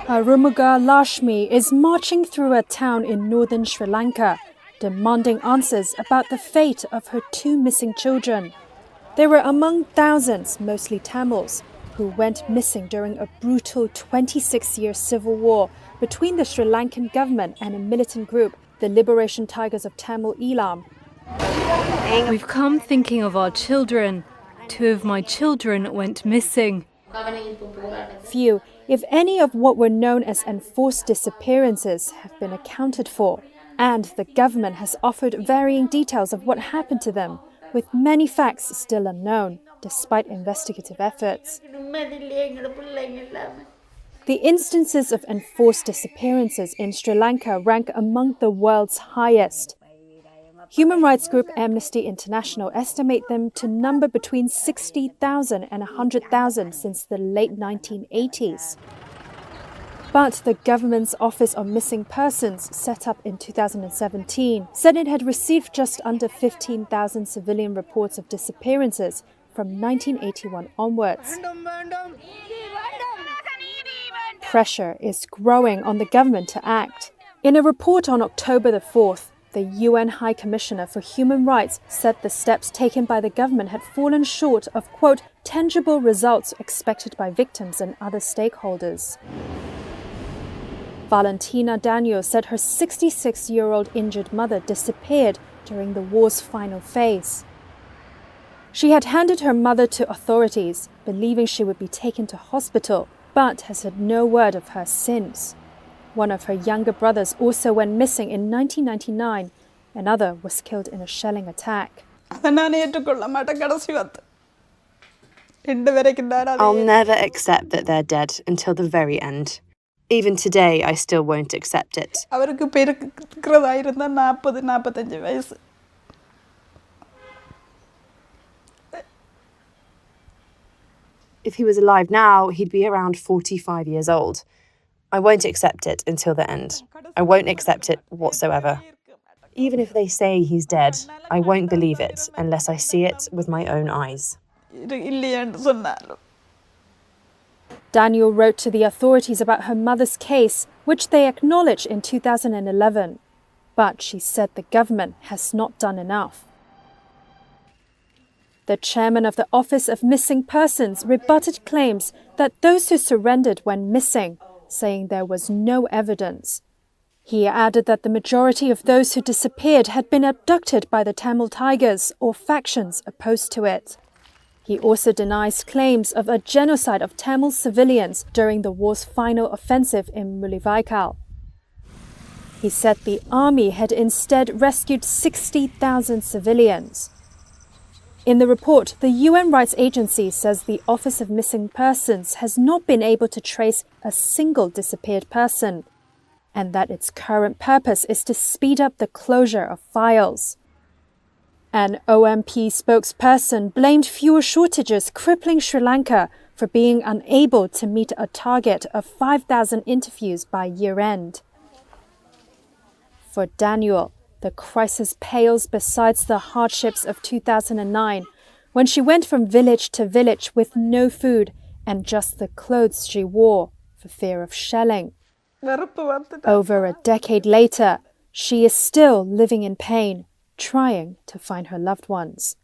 Arumuga Lashmi is marching through a town in northern Sri Lanka, demanding answers about the fate of her two missing children. They were among thousands, mostly Tamils, who went missing during a brutal 26-year civil war between the Sri Lankan government and a militant group, the Liberation Tigers of Tamil Eelam. We've come thinking of our children. 2 of my children went missing. Few, if any, of what were known as enforced disappearances have been accounted for, and the government has offered varying details of what happened to them, with many facts still unknown, despite investigative efforts. The instances of enforced disappearances in Sri Lanka rank among the world's highest. Human rights group Amnesty International estimate them to number between 60,000 and 100,000 since the late 1980s. But the government's Office of Missing Persons, set up in 2017, said it had received just under 15,000 civilian reports of disappearances from 1981 onwards. Pressure is growing on the government to act. In a report on October the 4th, the UN High Commissioner for Human Rights said the steps taken by the government had fallen short of, quote, tangible results expected by victims and other stakeholders. Valentina Daniel said her 66-year-old injured mother disappeared during the war's final phase. She had handed her mother to authorities, believing she would be taken to hospital, but has had no word of her since. One of her younger brothers also went missing in 1999. Another was killed in a shelling attack. I'll never accept that they're dead until the very end. Even today, I still won't accept it. If he was alive now, he'd be around 45 years old. I won't accept it until the end. I won't accept it whatsoever. Even if they say he's dead, I won't believe it unless I see it with my own eyes. Daniel wrote to the authorities about her mother's case, which they acknowledged in 2011. But she said the government has not done enough. The chairman of the Office of Missing Persons rebutted claims that those who surrendered went missing, saying there was no evidence. He added that the majority of those who disappeared had been abducted by the Tamil Tigers or factions opposed to it. He also denies claims of a genocide of Tamil civilians during the war's final offensive in Mullawaikal. He said the army had instead rescued 60,000 civilians. In the report, the UN Rights Agency says the Office of Missing Persons has not been able to trace a single disappeared person, and that its current purpose is to speed up the closure of files. An OMP spokesperson blamed fuel shortages crippling Sri Lanka for being unable to meet a target of 5,000 interviews by year-end. For Daniel, the crisis pales beside the hardships of 2009, when she went from village to village with no food and just the clothes she wore for fear of shelling. Over a decade later, she is still living in pain, trying to find her loved ones.